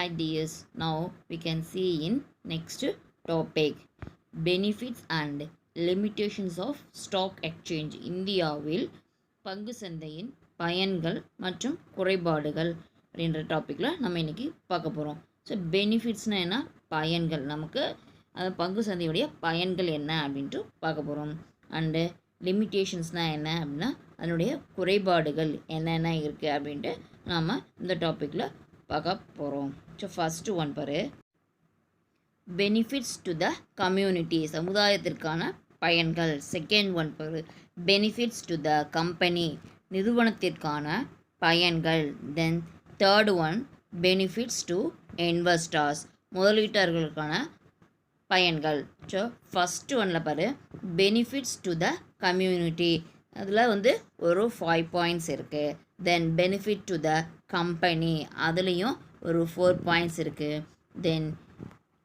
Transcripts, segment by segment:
ideas. Now we can see in next topic benefits and limitations of stock exchange. இந்தியாவில் பங்கு சந்தையின் பயன்கள் மற்றும் குறைபாடுகள் அப்படின்ற டாப்பிக்கில் நம்ம இன்றைக்கி பார்க்க போகிறோம். ஸோ பெனிஃபிட்ஸ்னால் என்ன, பயன்கள், நமக்கு அந்த பங்கு சந்தையுடைய பயன்கள் என்ன அப்படின்ட்டு பார்க்க போகிறோம். அண்டு லிமிட்டேஷன்ஸ்னால் என்ன அப்படின்னா அதனுடைய குறைபாடுகள் என்னென்ன இருக்குது அப்படின்ட்டு நாம் இந்த டாப்பிக்கில் பார்க்க போகிறோம். ஸோ ஃபஸ்ட்டு ஒன் பாரு, பெனிஃபிட்ஸ் டு த கம்யூனிட்டி, சமுதாயத்திற்கான பயன்கள். செகண்ட் ஒன் பாரு, பெனிஃபிட்ஸ் டு த கம்பெனி, நிறுவனத்திற்கான பயன்கள். Then third one, benefits to investors, முதலீட்டாளர்களுக்கான பயன்கள். ஸோ ஃபஸ்ட்டு ஒன்றில் பாரு, பெனிஃபிட்ஸ் டு த கம்யூனிட்டி, அதில் ஒரு 5 பாயிண்ட்ஸ் இருக்குது. தென் பெனிஃபிட் டு த கம்பெனி, அதுலேயும் ஒரு 4 பாயிண்ட்ஸ் இருக்குது. தென்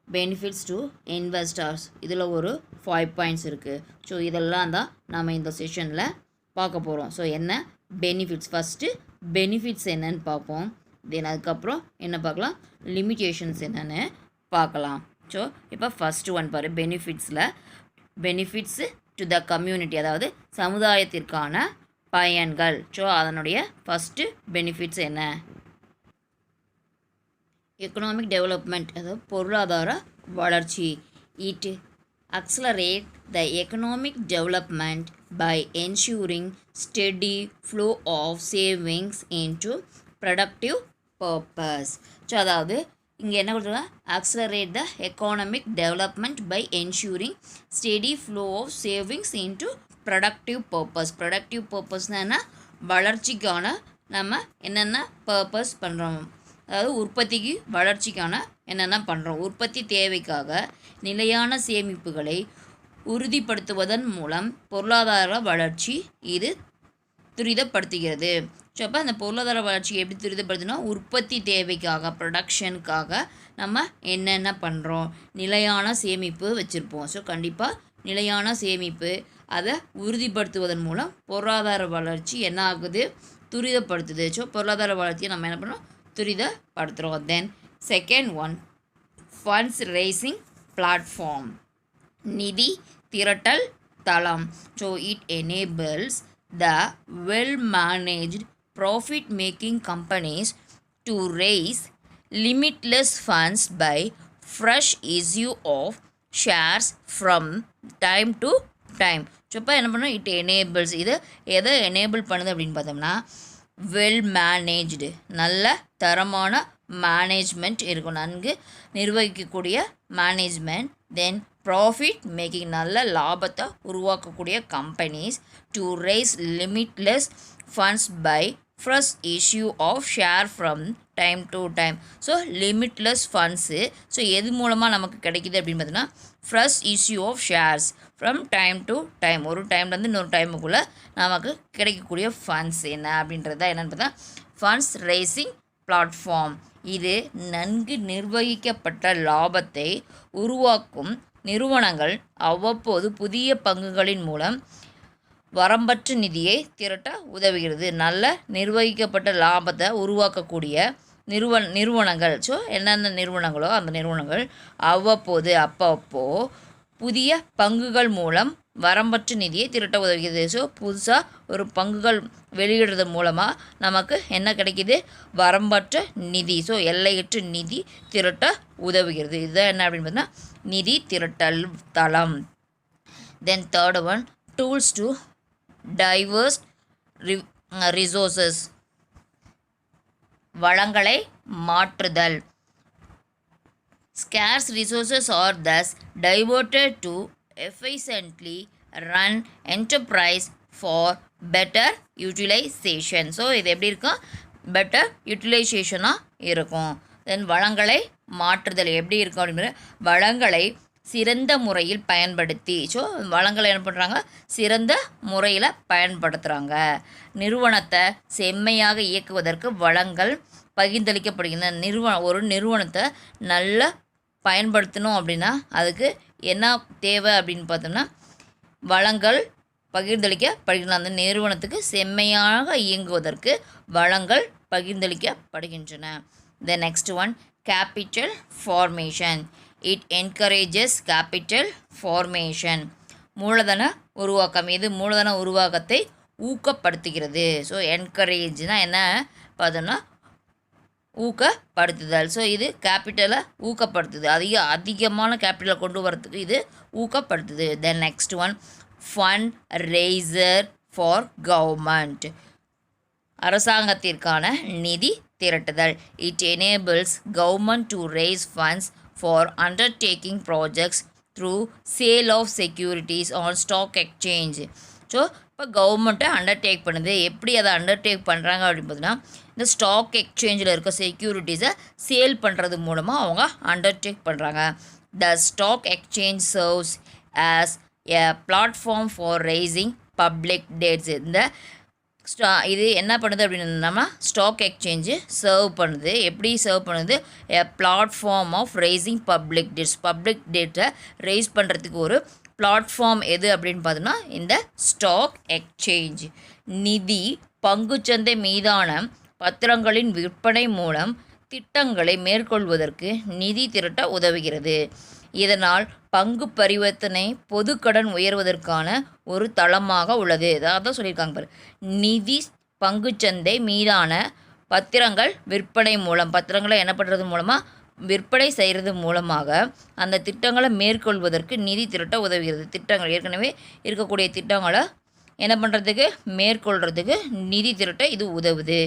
பெனிஃபிட்ஸ் டு இன்வெஸ்டர்ஸ், இதில் ஒரு 5 பாயிண்ட்ஸ் இருக்குது. ஸோ இதெல்லாம் தான் நம்ம இந்த செஷனில் பார்க்க போகிறோம். ஸோ என்ன பெனிஃபிட்ஸ், ஃபஸ்ட்டு பெனிஃபிட்ஸ் என்னன்னு பார்ப்போம். தென் அதுக்கப்புறம் என்ன பார்க்கலாம், லிமிட்டேஷன்ஸ் என்னென்னு பார்க்கலாம். ஸோ இப்போ ஃபஸ்ட்டு ஒன் பாரு, பெனிஃபிட்ஸில் பெனிஃபிட்ஸு டு த கம்யூனிட்டி, அதாவது சமுதாயத்திற்கான பயன்கள். ஸோ அதனுடைய ஃபஸ்ட்டு பெனிஃபிட்ஸ் என்ன, எக்கனாமிக் டெவலப்மெண்ட், அதாவது பொருளாதார வளர்ச்சி. It accelerate the economic development by ensuring steady flow of savings into productive purpose. So அதாவது இங்கே என்ன கொடுத்துருக்காங்க, accelerate the economic development by ensuring steady flow of savings into productive purpose. productive purposeனால் என்ன, வளர்ச்சிக்கான நம்ம என்னென்ன பர்பஸ் பண்ணுறோம், அதாவது உற்பத்திக்கு வளர்ச்சிக்கான என்னென்ன பண்ணுறோம், உற்பத்தி தேவைக்காக நிலையான சேமிப்புகளை உறுதிப்படுத்துவதன் மூலம் பொருளாதார வளர்ச்சி இது துரிதப்படுத்துகிறது. ஸோ அப்போ அந்த பொருளாதார வளர்ச்சியை எப்படி துரிதப்படுத்தினா, உற்பத்தி தேவைக்காக ப்ரொடக்ஷனுக்காக நம்ம என்னென்ன பண்ணுறோம், நிலையான சேமிப்பு வச்சுருப்போம். ஸோ கண்டிப்பாக நிலையான சேமிப்பு அதை உறுதிப்படுத்துவதன் மூலம் பொருளாதார வளர்ச்சி என்ன ஆகுது, துரிதப்படுத்துது. ஸோ பொருளாதார வளர்ச்சியை நம்ம என்ன பண்ணுறோம், துரிதப்படுத்துகிறோம். Then second one, funds raising platform, நிதி திரட்டல் தளம். So it enables the well managed profit making companies to raise limitless funds by fresh issue of shares from time to time. So இப்போ என்ன பண்ணோம், இட் எனேபிள்ஸ், இது எதை enable பண்ணுது அப்படின்னு பார்த்தோம்னா, வெல் மேனேஜ்டு, நல்ல தரமான மேனேஜ்மெண்ட் இருக்கும், நன்கு நிர்வகிக்கக்கூடிய மேனேஜ்மெண்ட். தென் ப்ராஃபிட் மேக்கிங், நல்ல லாபத்தை உருவாக்கக்கூடிய companies. To raise limitless funds by fresh issue of share from time to time. So limitless funds, so எது மூலமாக நமக்கு கிடைக்கிது அப்படின்னு பார்த்தீங்கன்னா, fresh issue of shares from time to time, ஒரு டைம்லேருந்து இன்னொரு டைமுக்குள்ளே நமக்கு கிடைக்கக்கூடிய ஃபண்ட்ஸ் என்ன அப்படின்றத என்னென்னு பார்த்தா ஃபண்ட்ஸ் ரேசிங் பிளாட்ஃபார்ம். இது நன்கு நிர்வகிக்கப்பட்ட லாபத்தை உருவாக்கும் நிறுவனங்கள் அவ்வப்போது புதிய பங்குகளின் மூலம் வரம்பற்ற நிதியை திரட்ட உதவுகிறது. நல்ல நிர்வகிக்கப்பட்ட லாபத்தை உருவாக்கக்கூடிய நிறுவனங்கள், ஸோ என்னென்ன நிறுவனங்களோ அந்த நிறுவனங்கள் அவ்வப்போது அப்பப்போ புதிய பங்குகள் மூலம் வரம்பற்ற நிதியை திரட்ட உதவுகிறது. ஸோ புதுசாக ஒரு பங்குகள் வெளியிடுறது மூலமாக நமக்கு என்ன கிடைக்கிது, வரம்பற்ற நிதி, ஸோ எல்லையற்ற நிதி திரட்ட உதவுகிறது. இதுதான் என்ன அப்படின்னு பார்த்தீங்கன்னா நிதி திரட்டல் தளம். தென் third one, tools to divorce resources, வளங்களை மாற்றுதல். Scarce resources are thus diverted to efficiently run enterprise for better utilization. So இது எப்படி இருக்கும், பெட்டர் யூட்டிலைசேஷனாக இருக்கும். தென் வளங்களை மாற்றுதல் எப்படி இருக்கும் அப்படிங்கிற, வளங்களை சிறந்த முறையில் பயன்படுத்தி, ஸோ வளங்களை என்ன பண்ணுறாங்க, சிறந்த முறையில் பயன்படுத்துகிறாங்க. நிறுவனத்தை செம்மையாக இயக்குவதற்கு வளங்கள் பகிர்ந்தளிக்கப்படுகின்றன. ஒரு நிறுவனத்தை நல்லா பயன்படுத்தணும் அப்படின்னா அதுக்கு என்ன தேவை அப்படின்னு பார்த்தோம்னா, வளங்கள் பகிர்ந்தளிக்கப்படுகின்றன. அந்த நிறுவனத்துக்கு செம்மையாக இயங்குவதற்கு வளங்கள் பகிர்ந்தளிக்கப்படுகின்றன. The next one, capital formation. It encourages capital formation. மூலதன உருவாக்கம். இது மூலதன உருவாக்கத்தை ஊக்கப்படுத்துகிறது. ஸோ என்கரேஜ்னா என்ன பார்த்தோம்னா ஊக்கப்படுத்துதல். ஸோ இது கேபிட்டலை ஊக்கப்படுத்துது. அதிகமான கேபிட்டலை கொண்டு வரத்துக்கு இது ஊக்கப்படுத்துது. Then next one, fund raiser for government. அரசாங்கத்திற்கான நிதி திரட்டுதல். It enables government to raise funds for undertaking projects through sale of securities on stock exchange. So இப்போ கவர்மெண்ட்டை அண்டர்டேக் பண்ணுது. எப்படி அதை அண்டர்டேக் பண்ணுறாங்க அப்படின்னு பார்த்தீங்கன்னா, இந்த ஸ்டாக் எக்ஸ்சேஞ்சில் இருக்க செக்யூரிட்டிஸை சேல் பண்ணுறது மூலமாக அவங்க அண்டர்டேக் பண்ணுறாங்க. The stock exchange serves as a platform for raising public debts. இந்த இது என்ன பண்ணுது அப்படின்னா, ஸ்டாக் எக்ஸ்சேஞ்சு சர்வ் பண்ணுது. எப்படி சர்வ் பண்ணுது? A platform of raising public debts. Public டெட்டை ரைஸ் பண்ணுறதுக்கு ஒரு பிளாட்ஃபார்ம் எது அப்படின்னு பார்த்தோம்னா இந்த ஸ்டாக் எக்ஸ்சேஞ்ச். நிதி பங்குச்சந்தை மீதான பத்திரங்களின் விற்பனை மூலம் திட்டங்களை மேற்கொள்வதற்கு நிதி திரட்ட உதவுகிறது. இதனால் பங்கு பரிவர்த்தனை பொதுக்கடன் உயர்வதற்கான ஒரு தளமாக உள்ளது. அதான் சொல்லியிருக்காங்க பாரு, நிதி பங்குச்சந்தை மீதான பத்திரங்கள் விற்பனை மூலம், பத்திரங்களை என்ன பண்ணுறது மூலமாக விற்பனை செய்கிறது மூலமாக அந்த திட்டங்களை மேற்கொள்வதற்கு நிதி திரட்ட உதவுகிறது. திட்டங்கள் ஏற்கனவே இருக்கக்கூடிய திட்டங்களை என்ன பண்ணுறதுக்கு மேற்கொள்கிறதுக்கு நிதி திரட்ட இது உதவுது.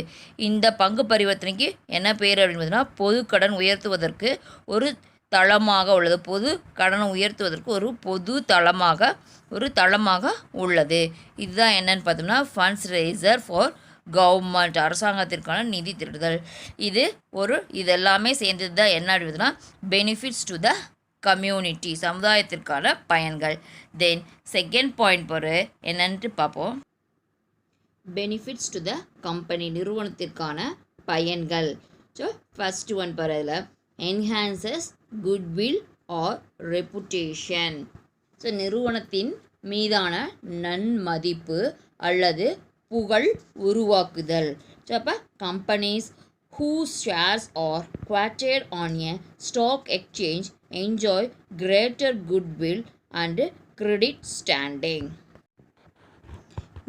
இந்த பங்கு பரிவர்த்தனைக்கு என்ன பேர் அப்படின்னு பார்த்தீங்கன்னா, பொது கடன் உயர்த்துவதற்கு ஒரு தளமாக உள்ளது. பொது கடனை உயர்த்துவதற்கு ஒரு தளமாக உள்ளது. இதுதான் என்னன்னு பார்த்தோம்னா ஃபண்ட்ஸ் ரேசர் ஃபார் கவர்மெண்ட், அரசாங்கத்திற்கான நிதி திரட்டுதல். இதெல்லாமே சேர்ந்தது தான் என்ன அப்படின்னா பெனிஃபிட்ஸ் டு த கம்யூனிட்டி, சமுதாயத்திற்கான பயன்கள். தென் செகண்ட் பாயிண்ட் என்னன்ட்டு பார்ப்போம். பெனிஃபிட்ஸ் டு த கம்பெனி, நிறுவனத்திற்கான பயன்கள். ஸோ ஃபர்ஸ்ட் ஒன் அதில் enhances goodwill or reputation. So நிறுவனத்தின் மீதான நன்மதிப்பு அல்லது புகழ் உருவாக்குதல். ஸோ அப்போ companies whose shares are quoted on a stock exchange enjoy greater goodwill and credit standing.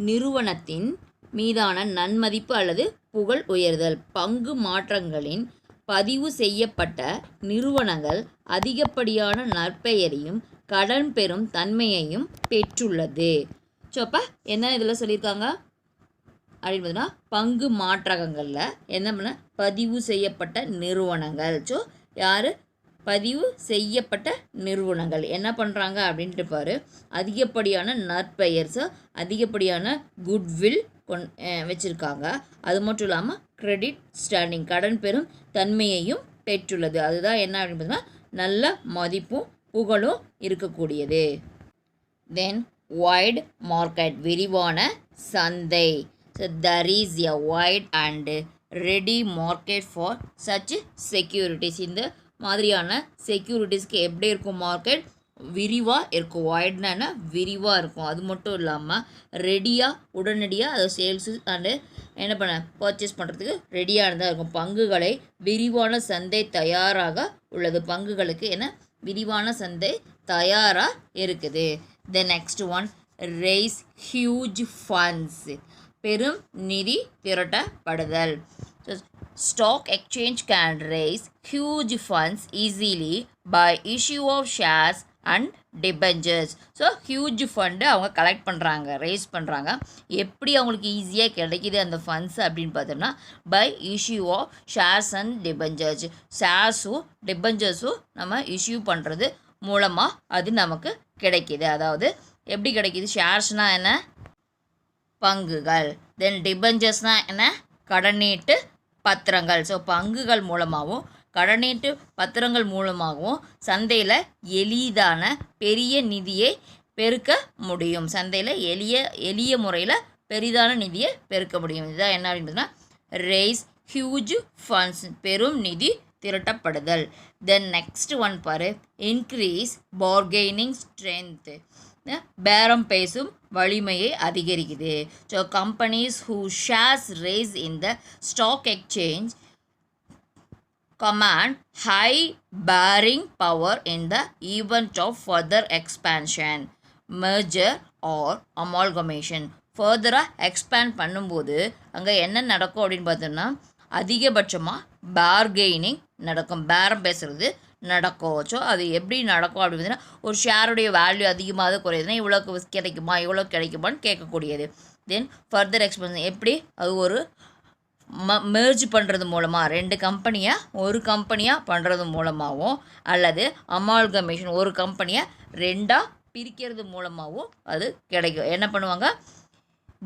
நிறுவனத்தின் மீதான நன்மதிப்பு அல்லது புகழ் உயர்தல். பங்கு மாற்றங்களின் பதிவு செய்யப்பட்ட நிறுவனங்கள் அதிகப்படியான நற்பெயரையும் கடன் பெறும் தன்மையையும் பெற்றுள்ளது. ஸோ அப்போ என்ன இதில் சொல்லியிருக்காங்க அப்படின்னு பார்த்தீங்கன்னா, பங்கு மாற்றகங்களில் என்ன பண்ண பதிவு செய்யப்பட்ட நிறுவனங்கள். ஸோ யார் பதிவு செய்யப்பட்ட நிறுவனங்கள் என்ன பண்ணுறாங்க அப்படின்ட்டு பாரு, அதிகப்படியான நற்பெயர், ஸோ அதிகப்படியான குட்வில் வச்சுருக்காங்க. அது மட்டும் இல்லாமல் கிரெடிட் ஸ்டாண்டிங், கடன் பெறும் தன்மையையும் பெற்றுள்ளது. அதுதான் என்ன அப்படின்னு பார்த்தீங்கன்னா, நல்ல மதிப்பும் புகழும் இருக்கக்கூடியது. தென் வைட் மார்க்கெட், விரிவான சந்தை. So there is a wide and ready market for such securities. இந்த மாதிரியான செக்யூரிட்டிஸ்க்கு எப்படி இருக்கும் மார்க்கெட்? விரிவாக இருக்கும். வைட்னா விரிவாக இருக்கும். அது மட்டும் இல்லாமல் ரெடியாக, உடனடியாக அதை சேல்ஸு அண்டு என்ன பண்ண பர்ச்சேஸ் பண்ணுறதுக்கு ரெடியானதாக இருக்கும். பங்குகளை விரிவான சந்தை தயாராக உள்ளது. பங்குகளுக்கு என்ன விரிவான சந்தை தயாராக இருக்குது. Then next one, raise huge funds, பெரும் நிதி திரட்டப்படுதல். Stock exchange can raise huge funds easily by issue of shares and debentures. So huge fund அவங்க கலெக்ட் பண்ணுறாங்க, ரைஸ் பண்ணுறாங்க. எப்படி அவங்களுக்கு ஈஸியாக கிடைக்கிது அந்த ஃபண்ட்ஸ் அப்படின்னு பார்த்தோம்னா, by issue of shares and debentures. ஷேர்ஸும் டிபெஞ்சர்ஸும் நம்ம இஷ்யூ பண்ணுறது மூலமாக அது நமக்கு கிடைக்கிது. அதாவது எப்படி கிடைக்கிது? ஷேர்ஸ்னால் என்ன? பங்குகள். தென் டிபெஞ்சர்ஸ்னால் என்ன? கடனீட்டு பத்திரங்கள். ஸோ பங்குகள் மூலமாகவும் கடனீட்டு பத்திரங்கள் மூலமாகவும் சந்தையில் எளிதான பெரிய நிதியை பெருக்க முடியும். சந்தையில் எளிய முறையில் பெரிதான நிதியை பெருக்க முடியும். இதுதான் என்ன அப்படின்னா ரேஸ் ஹியூஜ் ஃபண்ட்ஸ், பெரும் நிதி திரட்டப்படுதல். தென் நெக்ஸ்ட் ஒன் பாரு, இன்க்ரீஸ் பார்கெனிங் ஸ்ட்ரென்த், பேரம் பேசும் வலிமையை அதிகரிக்குது. So companies who shares raise in the stock exchange command high bearing power in the event of further expansion, merger or amalgamation. ஃபர்தராக expand பண்ணும்போது அங்கே என்ன நடக்கும் அப்படின்னு பார்த்தோம்னா அதிகபட்சமாக பார்கெய்னிங் நடக்கும், பேரம் பேசுகிறது நடக்கும். ஸோ அது எப்படி நடக்கும் அப்படின்னு பார்த்தீங்கன்னா ஒரு ஷேருடைய வேல்யூ அதிகமாக குறையுதுன்னா இவ்வளோக்கு கிடைக்குமா இவ்வளோ கிடைக்குமான்னு கேட்கக்கூடியது. தென் ஃபர்தர் எக்ஸ்பென்ஷன் எப்படி அது ஒரு மெர்ஜ் பண்ணுறது மூலமாக ரெண்டு கம்பெனியாக ஒரு கம்பெனியாக பண்ணுறது மூலமாகவும் அல்லது அமால்கமேஷன் ஒரு கம்பெனியை ரெண்டாக பிரிக்கிறது மூலமாகவும் அது கிடைக்கும். என்ன பண்ணுவாங்க,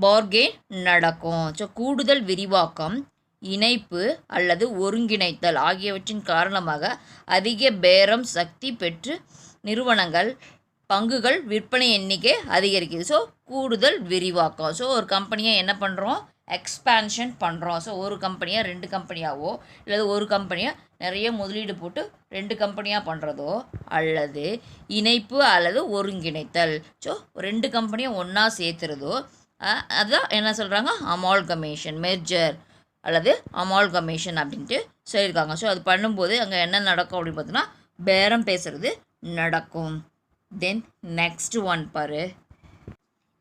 பார்கெயின் நடக்கும். ஸோ கூடுதல் விரிவாக்கம், இணைப்பு அல்லது ஒருங்கிணைத்தல் ஆகியவற்றின் காரணமாக அதிக பேரம் சக்தி பெற்று நிறுவனங்கள் பங்குகள் விற்பனை எண்ணிக்கை அதிகரிக்குது. ஸோ கூடுதல் விரிவாக்கம். ஸோ ஒரு கம்பெனியை என்ன பண்ணுறோம், எக்ஸ்பேன்ஷன் பண்ணுறோம். ஸோ ஒரு கம்பெனியாக ரெண்டு கம்பெனியாவோ அல்லது ஒரு கம்பெனியாக நிறைய முதலீடு போட்டு ரெண்டு கம்பெனியாக பண்ணுறதோ அல்லது இணைப்பு அல்லது ஒருங்கிணைத்தல். ஸோ ரெண்டு கம்பெனியை ஒன்றா சேர்த்துறதோ அதுதான் என்ன சொல்கிறாங்க, அமால்கமேஷன், மெர்ஜர் அல்லது அமால்கமேஷன் அப்படின்ட்டு சொல்லியிருக்காங்க. ஸோ அது பண்ணும்போது அங்கே என்ன நடக்கும் அப்படின்னு பார்த்தோன்னா பேரம் பேசுகிறது நடக்கும். தென் நெக்ஸ்ட் ஒன் பாரு,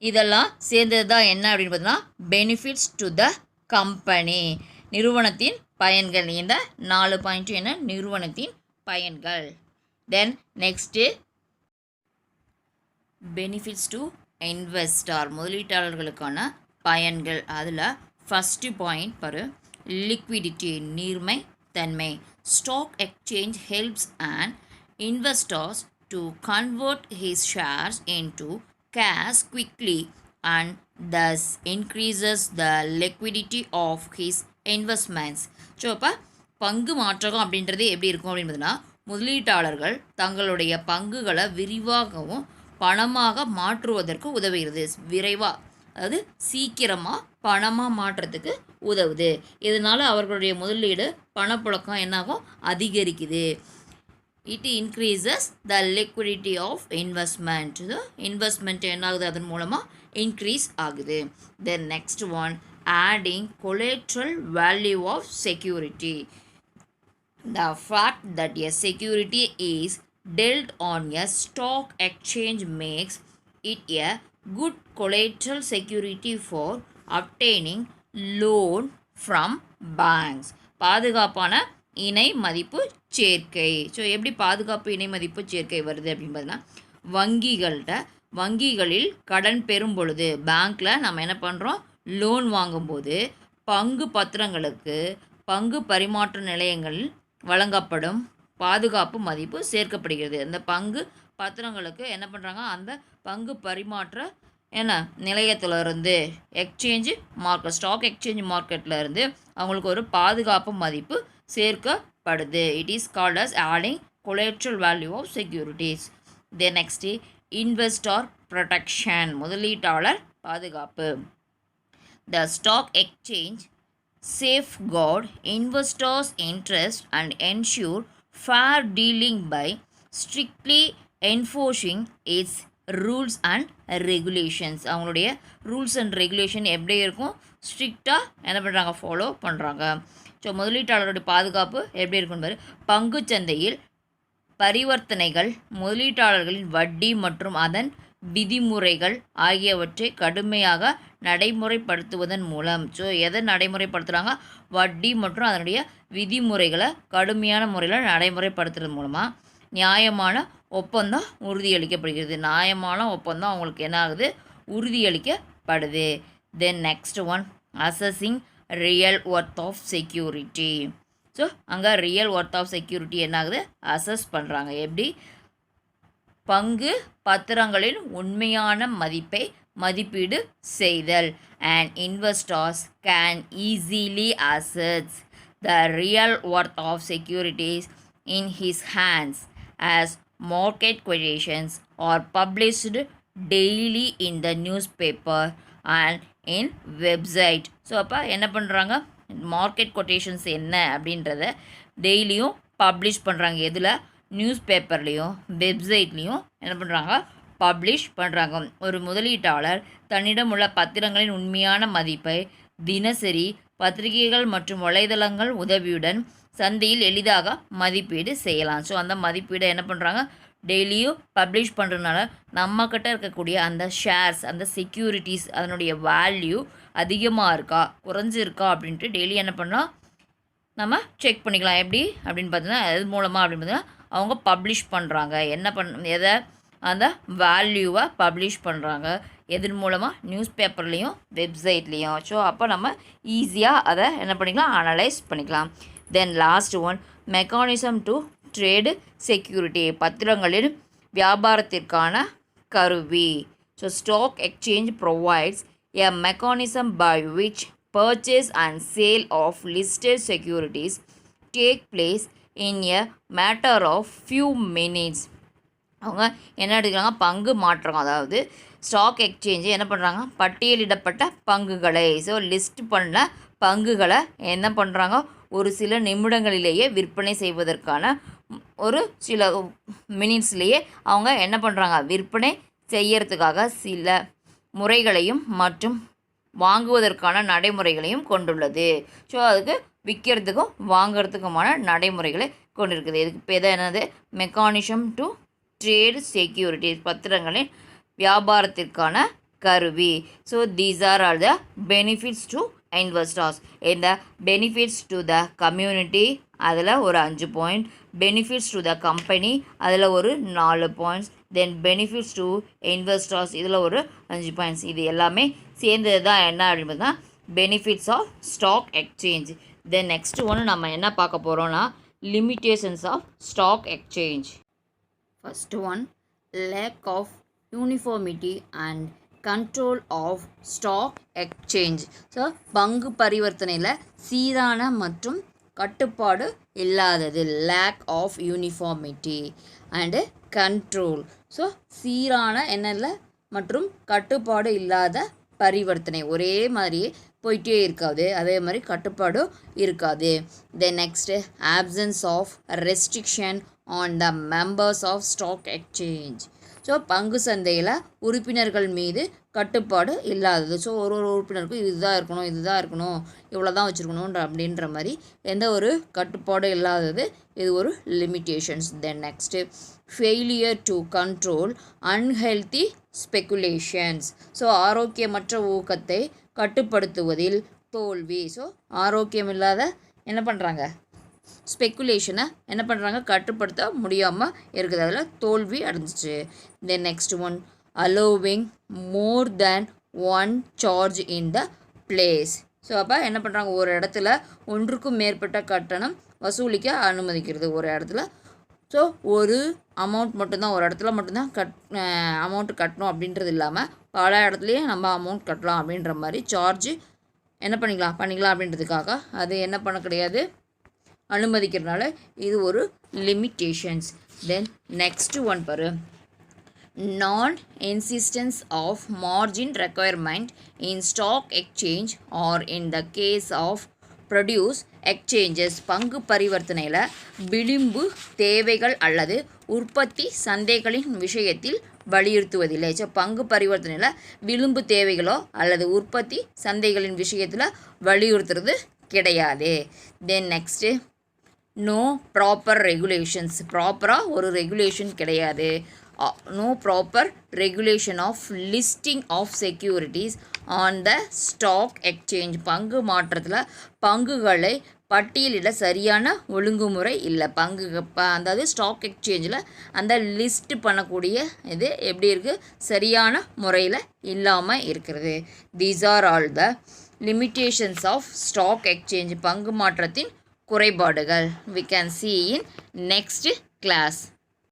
இதெல்லாம் சேர்ந்தது தான் என்ன அப்படின்னு பார்த்தோன்னா பெனிஃபிட்ஸ் டு த கம்பெனி, நிறுவனத்தின் பயன்கள். இந்த 4 பாயிண்ட்டும் என்ன, நிறுவனத்தின் பயன்கள். Then next benefits to investor, முதலீட்டாளர்களுக்கான பயன்கள். அதில் ஃபஸ்ட்டு பாயிண்ட் பாரு, லிக்விடிட்டி, நீர்மை தன்மை. Stock exchange helps and investors to convert his shares into cash quickly and thus increases the liquidity of his investments. So இப்போ பங்கு மாற்றகம் அப்படின்றது எப்படி இருக்கும் அப்படின்னு பார்த்தீங்கன்னா முதலீட்டாளர்கள் தங்களுடைய பங்குகளை விரிவாகவும் பணமாக மாற்றுவதற்கு உதவுகிறது. விரைவாக அதாவது சீக்கிரமாக பணமாக மாற்றுறதுக்கு உதவுது. இதனால் அவர்களுடைய முதலீடு பணப்புழக்கம் என்னாகும், அதிகரிக்குது. It increases the liquidity of investment. The investment என்ன ஆகுது, அதன் மூலமாக இன்க்ரீஸ் ஆகுது. Then next one, adding collateral value of security. The fact that a security is dealt on a stock exchange makes it a good collateral security for obtaining loan from banks. பாதுகாப்பான இணை மதிப்பு சேர்க்கை. So எப்படி பாதுகாப்பு இணை மதிப்பு சேர்க்கை வருது அப்படின்னு பார்த்தீங்கன்னா வங்கிகளில் கடன் பெறும் பொழுது பேங்க்கில் நம்ம என்ன பண்ணுறோம், லோன் வாங்கும்போது பங்கு பத்திரங்களுக்கு பங்கு பரிமாற்ற நிலையங்களில் வழங்கப்படும் பாதுகாப்பு மதிப்பு சேர்க்கப்படுகிறது. அந்த பங்கு பத்திரங்களுக்கு என்ன பண்ணுறாங்க, அந்த பங்கு பரிமாற்ற நிலையத்திலிருந்து எக்ஸ்சேஞ்சு மார்க்கெட், ஸ்டாக் எக்ஸ்சேஞ்ச் மார்க்கெட்டில் அவங்களுக்கு ஒரு பாதுகாப்பு மதிப்பு சேர்க்கப்படுது. It is called as adding collateral value of securities. Then next, investor protection, முதலீட்டாளர் பாதுகாப்பு. The stock exchange safeguard investors' interest and ensure fair dealing by strictly enforcing its rules and regulations. அவங்களுடைய rules and regulation எப்படி இருக்கும், ஸ்ட்ரிக்டாக என்ன பண்ணுறாங்க, follow பண்ணுறாங்க. So முதலீட்டாளருடைய பாதுகாப்பு எப்படி இருக்குன்னு பாரு. பங்குச்சந்தையில் பரிவர்த்தனைகள், முதலீட்டாளர்களின் வட்டி மற்றும் அதன் விதிமுறைகள் ஆகியவற்றை கடுமையாக நடைமுறைப்படுத்துவதன் மூலம். ஸோ எதை நடைமுறைப்படுத்துகிறாங்க, வட்டி மற்றும் அதனுடைய விதிமுறைகளை கடுமையான முறையில் நடைமுறைப்படுத்துறது மூலமாக நியாயமான ஒப்பந்தம் உறுதியளிக்கப்படுகிறது. நியாயமான ஒப்பந்தம் அவங்களுக்கு என்ன ஆகுது, உறுதியளிக்கப்படுது. Then next one, assessing real worth of security. So அங்கே ரியல் ஒர்த் ஆஃப் செக்யூரிட்டி என்ன ஆகுது, அசஸ் பண்ணுறாங்க. எப்படி, பங்கு பத்திரங்களின் உண்மையான மதிப்பை மதிப்பீடு செய்தல். And investors can easily assess the real worth of securities in his hands as market quotations are published daily in the newspaper and in website. So அப்போ என்ன பண்ணுறாங்க, மார்க்கெட் கொட்டேஷன்ஸ் என்ன அப்படின்றத டெய்லியும் பப்ளிஷ் பண்ணுறாங்க. எதில், நியூஸ் பேப்பர்லேயும் வெப்சைட்லேயும் என்ன பண்ணுறாங்க, பப்ளிஷ் பண்ணுறாங்க. ஒரு முதலீட்டாளர் தன்னிடம் உள்ள பத்திரங்களின் உண்மையான மதிப்பை தினசரி பத்திரிகைகள் மற்றும் வலைதளங்கள் உதவியுடன் சந்தையில் எளிதாக மதிப்பீடு செய்யலாம். ஸோ அந்த மதிப்பீடை என்ன பண்ணுறாங்க, டெய்லியும் பப்ளிஷ் பண்ணுறதுனால நம்மக்கிட்ட இருக்கக்கூடிய அந்த ஷேர்ஸ், அந்த செக்யூரிட்டிஸ், அதனுடைய வேல்யூ அதிகமாக இருக்கா குறைஞ்சிருக்கா அப்படின்ட்டு டெய்லி என்ன பண்ணலாம், நம்ம செக் பண்ணிக்கலாம். எப்படி அப்படின்னு பார்த்தீங்கன்னா, எது மூலமாக அப்படின்னு பார்த்தீங்கன்னா, அவங்க பப்ளிஷ் பண்ணுறாங்க. எதை அந்த வேல்யூவை பப்ளிஷ் பண்ணுறாங்க, எதன் மூலமாக, நியூஸ் பேப்பர்லேயும் வெப்சைட்லேயும். ஸோ அப்போ நம்ம ஈஸியாக அதை என்ன பண்ணிக்கலாம், அனலைஸ் பண்ணிக்கலாம். Then last one, mechanism to trade security, பத்திரங்களின் வியாபாரத்திற்கான கருவி. So stock exchange provides a mechanism by which purchase and sale of listed securities take place in a matter of few minutes. அவங்க என்ன எடுக்கிறாங்க, பங்கு மாற்றம். அதாவது ஸ்டாக் எக்ஸ்சேஞ்சு என்ன பண்ணுறாங்க, பட்டியலிடப்பட்ட பங்குகளை, ஸோ லிஸ்ட் பண்ண பங்குகளை என்ன பண்ணுறாங்க, ஒரு சில நிமிடங்களிலேயே விற்பனை செய்வதற்கான ஒரு சில மினிட்ஸ்லேயே அவங்க என்ன பண்ணுறாங்க, விற்பனை செய்யறதுக்காக சில முறைகளையும் மற்றும் வாங்குவதற்கான நடைமுறைகளையும் கொண்டுள்ளது. ஸோ அதுக்கு விற்கிறதுக்கும் வாங்கிறதுக்குமான நடைமுறைகளை கொண்டிருக்குது. இதுக்கு இப்போ எதை என்னது, மெக்கானிசம் டு ட்ரேடு செக்யூரிட்டிஸ், பத்திரங்களின் வியாபாரத்திற்கான கருவி. So these are all the benefits to investors. இந்த பெனிஃபிட்ஸ் டு த கம்யூனிட்டி அதில் ஒரு 5 point, benefits to the company அதில் ஒரு 4 points, then benefits to investors இதில் ஒரு 5 பாயிண்ட்ஸ். இது எல்லாமே சேர்ந்தது தான் என்ன அப்படின்னு பார்த்தா benefits of stock exchange. Then next ஒன்று நம்ம என்ன பார்க்க போகிறோன்னா, limitations of stock exchange. First one, lack of uniformity and control of stock exchange. So பங்கு பரிவர்த்தனையில் சீரான மற்றும் கட்டுப்பாடு இல்லாதது, lack of uniformity and control. So சீரான என்னல்ல மற்றும் கட்டுப்பாடு இல்லாத பரிவர்த்தனை, ஒரே மாதிரியே போயிட்டே இருக்காது, அதே மாதிரி கட்டுப்பாடும் இருக்காது. Then next, options of restriction on the members of stock exchange. So பங்கு சந்தையில் உறுப்பினர்கள் மீது கட்டுப்பாடு இல்லாதது. ஸோ ஒரு உறுப்பினருக்கும் இதுதான் இருக்கணும், இவ்வளோ தான் வச்சுருக்கணும் அப்படின்ற மாதிரி எந்த ஒரு கட்டுப்பாடு இல்லாதது, இது ஒரு limitations. Then next, failure to control unhealthy speculations. So ஆரோக்கியமற்ற ஊக்கத்தை கட்டுப்படுத்துவதில் தோல்வி. ஸோ ஆரோக்கியம் இல்லாத என்ன பண்ணுறாங்க, ஸ்பெக்குலேஷனை என்ன பண்ணுறாங்க, கட்டுப்படுத்த முடியாமல் இருக்குது, அதில் தோல்வி அடைஞ்சிச்சு. Then next one, allowing more than one charge in the place. So அப்போ என்ன பண்ணுறாங்க, ஒரு இடத்துல ஒன்றுக்கும் மேற்பட்ட கட்டணம் வசூலிக்க அனுமதிக்கிறது ஒரு இடத்துல. ஸோ ஒரு அமௌண்ட் மட்டும்தான், ஒரு இடத்துல மட்டும்தான் அமௌண்ட் கட்டணும் அப்படின்றது இல்லாமல் பல இடத்துலையே நம்ம அமௌண்ட் கட்டலாம் அப்படின்ற மாதிரி சார்ஜ் என்ன பண்ணிக்கலாம் அப்படின்றதுக்காக அது என்ன பண்ண கிடையாது, அனுமதிக்கிறதுனால இது ஒரு லிமிட்டேஷன்ஸ். தென் நெக்ஸ்ட் ஒன் பாரு, non insistence of margin requirement in stock exchange or in the case of produce exchanges. பங்கு பரிவர்த்தனையில் விளிம்பு தேவைகள் அல்லது உற்பத்தி சந்தைகளின் விஷயத்தில் வலியுறுத்துவதில்லை. ஸோ பங்கு பரிவர்த்தனையில் விளிம்பு தேவைகளோ அல்லது உற்பத்தி சந்தைகளின் விஷயத்தில் வலியுறுத்துறது கிடையாது. Then next, no proper regulations. ப்ராப்பராக ஒரு ரெகுலேஷன் கிடையாது. No proper regulation of listing of securities on the stock exchange. பங்கு மாற்றத்தில் பங்குகளை பட்டியலிட சரியான ஒழுங்குமுறை இல்லை. அதாவது ஸ்டாக் எக்ஸ்சேஞ்சில் அந்த லிஸ்ட் பண்ணக்கூடிய இது எப்படி இருக்குது, சரியான முறையில் இல்லாமல் இருக்கிறது. These are all the limitations of stock exchange, பங்கு மாற்றத்தின் குறைபாடுகள். We can see in next class.